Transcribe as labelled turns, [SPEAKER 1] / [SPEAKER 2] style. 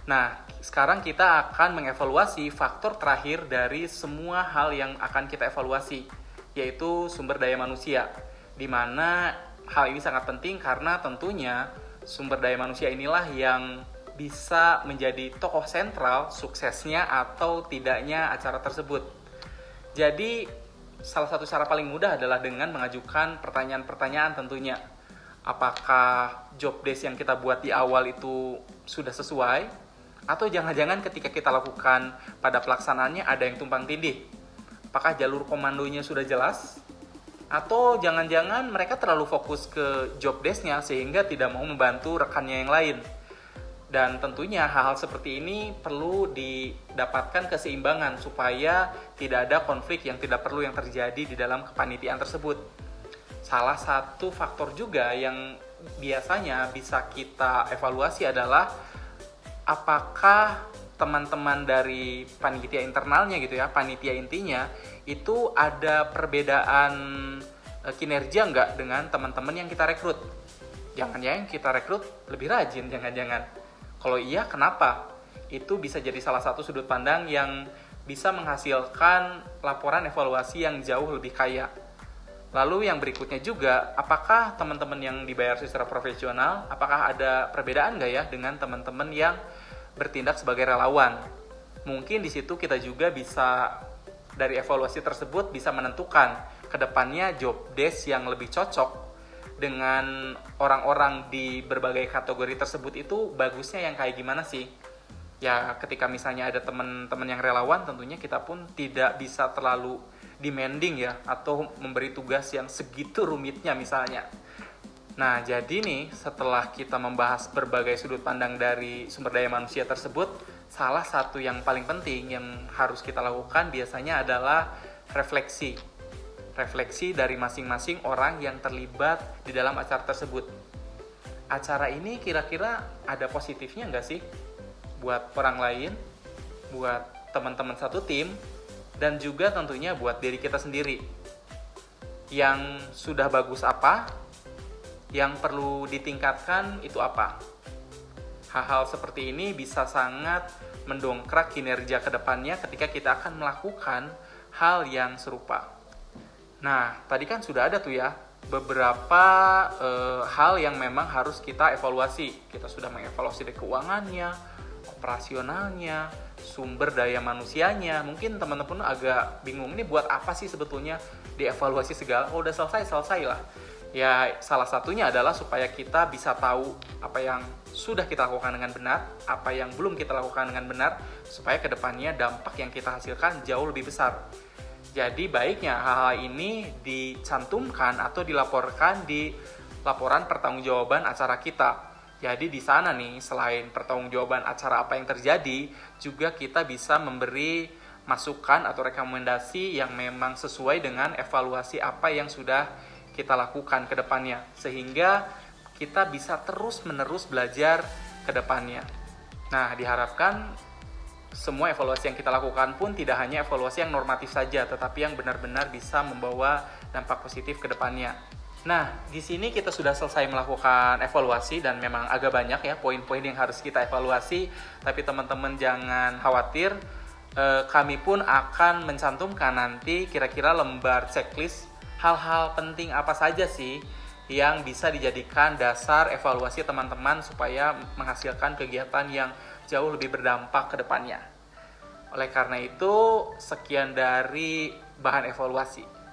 [SPEAKER 1] Nah, sekarang kita akan mengevaluasi faktor terakhir dari semua hal yang akan kita evaluasi, yaitu sumber daya manusia. Di mana hal ini sangat penting karena tentunya sumber daya manusia inilah yang bisa menjadi tokoh sentral suksesnya atau tidaknya acara tersebut. Jadi, salah satu cara paling mudah adalah dengan mengajukan pertanyaan-pertanyaan tentunya. Apakah job desk yang kita buat di awal itu sudah sesuai? Atau jangan-jangan ketika kita lakukan pada pelaksanaannya ada yang tumpang tindih? Apakah jalur komandonya sudah jelas? Atau jangan-jangan mereka terlalu fokus ke job desk-nya sehingga tidak mau membantu rekannya yang lain? Dan tentunya hal-hal seperti ini perlu didapatkan keseimbangan supaya tidak ada konflik yang tidak perlu yang terjadi di dalam kepanitiaan tersebut. Salah satu faktor juga yang biasanya bisa kita evaluasi adalah apakah teman-teman dari panitia internalnya gitu ya, panitia intinya, itu ada perbedaan kinerja nggak dengan teman-teman yang kita rekrut. Jangan-jangan kita rekrut lebih rajin, jangan-jangan. Kalau iya, kenapa? Itu bisa jadi salah satu sudut pandang yang bisa menghasilkan laporan evaluasi yang jauh lebih kaya. Lalu yang berikutnya juga, apakah teman-teman yang dibayar secara profesional, apakah ada perbedaan nggak ya dengan teman-teman yang bertindak sebagai relawan? Mungkin di situ kita juga bisa, dari evaluasi tersebut, bisa menentukan ke depannya job desk yang lebih cocok dengan orang-orang di berbagai kategori tersebut itu bagusnya yang kayak gimana sih? Ya, ketika misalnya ada teman-teman yang relawan, tentunya kita pun tidak bisa terlalu demanding ya, atau memberi tugas yang segitu rumitnya misalnya. Nah, jadi nih, setelah kita membahas berbagai sudut pandang dari sumber daya manusia tersebut, salah satu yang paling penting yang harus kita lakukan biasanya adalah refleksi. Refleksi dari masing-masing orang yang terlibat di dalam acara tersebut. Acara ini kira-kira ada positifnya nggak sih? Buat orang lain, buat teman-teman satu tim, dan juga tentunya buat diri kita sendiri. Yang sudah bagus apa? Yang perlu ditingkatkan itu apa? Hal-hal seperti ini bisa sangat mendongkrak kinerja ke depannya ketika kita akan melakukan hal yang serupa. Nah, tadi kan sudah ada tuh ya beberapa hal yang memang harus kita evaluasi. Kita sudah mengevaluasi dari keuangannya, operasionalnya, sumber daya manusianya. Mungkin teman-teman agak bingung, ini buat apa sih sebetulnya dievaluasi segala? Oh, udah selesai lah. Ya, salah satunya adalah supaya kita bisa tahu apa yang sudah kita lakukan dengan benar, apa yang belum kita lakukan dengan benar, supaya kedepannya dampak yang kita hasilkan jauh lebih besar. Jadi baiknya hal-hal ini dicantumkan atau dilaporkan di laporan pertanggungjawaban acara kita. Jadi di sana nih, selain pertanggungjawaban acara apa yang terjadi, juga kita bisa memberi masukan atau rekomendasi yang memang sesuai dengan evaluasi apa yang sudah kita lakukan ke depannya. Sehingga kita bisa terus-menerus belajar ke depannya. Nah, diharapkan semua evaluasi yang kita lakukan pun tidak hanya evaluasi yang normatif saja, tetapi yang benar-benar bisa membawa dampak positif ke depannya. Nah, di sini kita sudah selesai melakukan evaluasi dan memang agak banyak ya poin-poin yang harus kita evaluasi, tapi teman-teman jangan khawatir, kami pun akan mencantumkan nanti kira-kira lembar checklist hal-hal penting apa saja sih yang bisa dijadikan dasar evaluasi teman-teman supaya menghasilkan kegiatan yang jauh lebih berdampak ke depannya. Oleh karena itu, sekian dari bahan evaluasi.